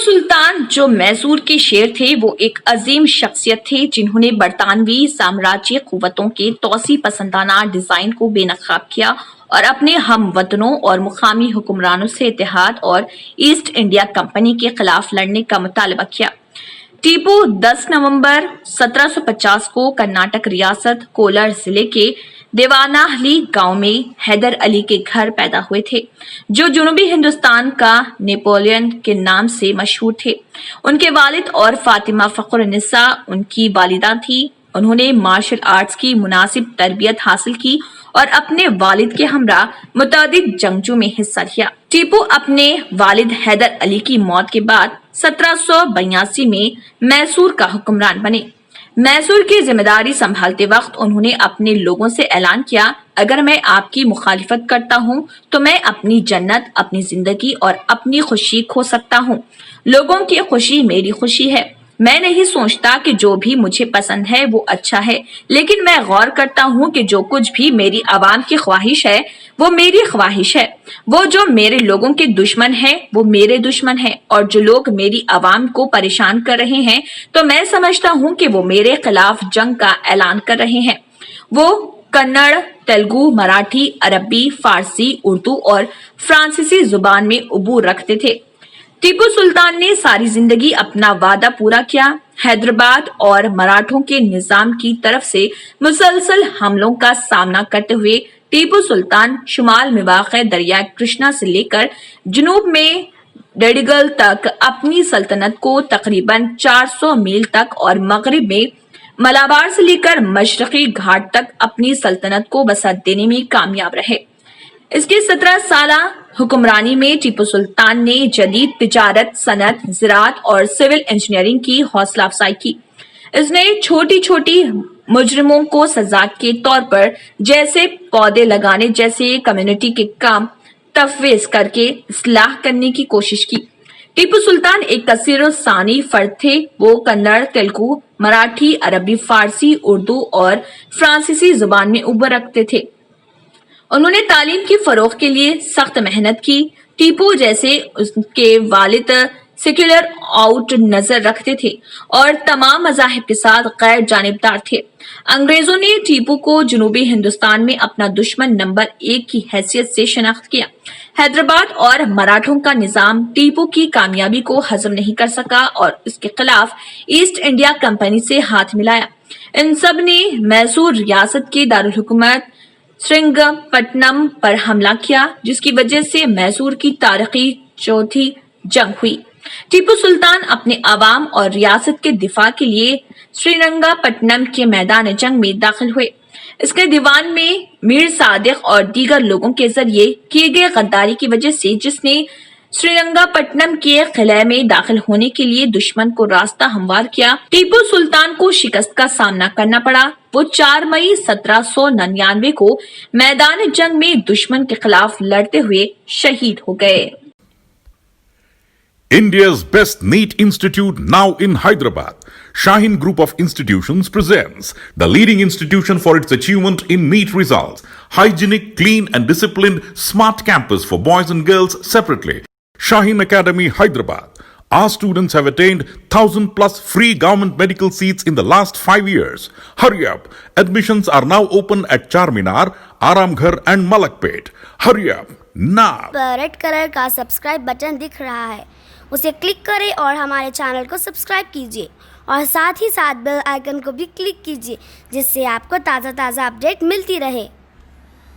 सुल्तान जो मैसूर के शेर थे वो एक अजीम शख्सियत थे जिन्होंने बरतानवी साम्राज्य कुव्वतों के तौसी पसंदाना डिजाइन को बेनकाब किया और अपने हम वतनों और मुकामी हुक्मरानों से इत्तेहाद और ईस्ट इंडिया कंपनी के खिलाफ लड़ने का मुतालबा किया। टीपू 10 नवंबर 1750 को कर्नाटक रियासत कोलार जिले के देवानाहली गांव में हैदर अली के घर पैदा हुए थे, जो जनूबी हिंदुस्तान का नेपोलियन के नाम से मशहूर थे। उनके वालिद और फातिमा फखरुन्निसा उनकी वालिदा थी। उन्होंने मार्शल आर्ट्स की मुनासिब तरबियत हासिल की और अपने वालिद के हमरा मुतादिद जंगजू में हिस्सा लिया। टीपू अपने वालिद हैदर अली की मौत के बाद 1782 में मैसूर का हुक्मरान बने। मैसूर की जिम्मेदारी संभालते वक्त उन्होंने अपने लोगों से ऐलान किया, अगर मैं आपकी मुखालिफत करता हूँ तो मैं अपनी जन्नत, अपनी जिंदगी और अपनी खुशी खो सकता हूँ। लोगों की खुशी मेरी खुशी है। मैं नहीं सोचता कि जो भी मुझे पसंद है वो अच्छा है, लेकिन मैं गौर करता हूँ कि जो कुछ भी मेरी आवाम की ख्वाहिश है वो मेरी ख्वाहिश है। वो जो मेरे लोगों के दुश्मन है वो मेरे दुश्मन है, और जो लोग मेरी आवाम को परेशान कर रहे हैं तो मैं समझता हूँ कि वो मेरे खिलाफ जंग का ऐलान कर रहे हैं। वो कन्नड़, तेलुगु, मराठी, अरबी, फारसी, उर्दू और फ्रांसीसी जुबान में उबूर रखते थे। टीपू सुल्तान ने सारी जिंदगी अपना वादा पूरा किया। हैदराबाद और मराठों के निजाम की तरफ से मुसलसल हमलों का सामना करते हुए टीपू सुल्तान शुमाल में वाक़ दरिया कृष्णा से लेकर जनूब में डेडिगल तक अपनी सल्तनत को तकरीबन 400 मील तक और मगरिब में मलाबार से लेकर मशरकी घाट तक अपनी सल्तनत को बसत देने में कामयाब रहे। इसकी 17 साला हुक्मरानी में टीपू सुल्तान ने जदीद तिजारत, सनत, ज़राअत और सिविल इंजीनियरिंग की हौसला अफजाई की। इसने छोटी छोटी मुजरिमों को सजा के तौर पर जैसे पौधे लगाने जैसे कम्युनिटी के काम तफवीज़ करके इस्लाह करने की कोशिश की। टीपू सुल्तान एक कसीर सानी फर्द थे। वो कन्नड़, तेलुगु, मराठी, अरबी, फारसी, उर्दू और फ्रांसीसी जुबान में उबर रखते थे। उन्होंने तालीम की फरोग के लिए सख्त मेहनत की। टीपू जैसे उसके वालिद सेक्युलर आउट नजर रखते थे और तमाम मजाहिब के साथ गैर जानिबदार थे। अंग्रेजों ने टीपू को जनूबी हिंदुस्तान में अपना दुश्मन नंबर 1 की हैसियत से शनाख्त किया। हैदराबाद और मराठों का निजाम टीपू की कामयाबी को हजम नहीं कर सका और इसके खिलाफ ईस्ट इंडिया कंपनी से हाथ मिलाया। इन सब ने मैसूर रियासत के दारुल हुकूमत श्रीरंगपट्टनम पर हमला किया, जिसकी वजह से मैसूर की तारीखी चौथी जंग हुई। टीपू सुल्तान अपने आवाम और रियासत के दिफा के लिए श्रीरंगपट्टनम के मैदान जंग में दाखिल हुए। इसके दीवान में मीर सादिक और दीगर लोगों के जरिए किए गए गद्दारी की वजह से, जिसने श्रीरंगपट्टनम के किले में दाखिल होने के लिए दुश्मन को रास्ता हमवार किया, टीपू सुल्तान को शिकस्त का सामना करना पड़ा। वो 4 मई 1799 को मैदान जंग में दुश्मन के खिलाफ लड़ते हुए शहीद हो गए। India's best NEET institute now in Hyderabad. Shaheen Group of Institutions presents the leading institution for its achievement in NEET results. Hygienic, clean and disciplined smart campus for boys and girls separately. Shaheen Academy, Hyderabad. Our students have attained 1,000 plus free government medical seats in the last 5 years. Hurry up. Admissions are now open at Charminar, Aramghar and Malakpet. Hurry up. Now. Red colour का subscribe button दिख रहा है, उसे click करें और हमारे channel को subscribe कीजिए और साथ ही साथ बेल आइकन को भी क्लिक कीजिए, जिससे आपको ताज़ा अपडेट मिलती रहे।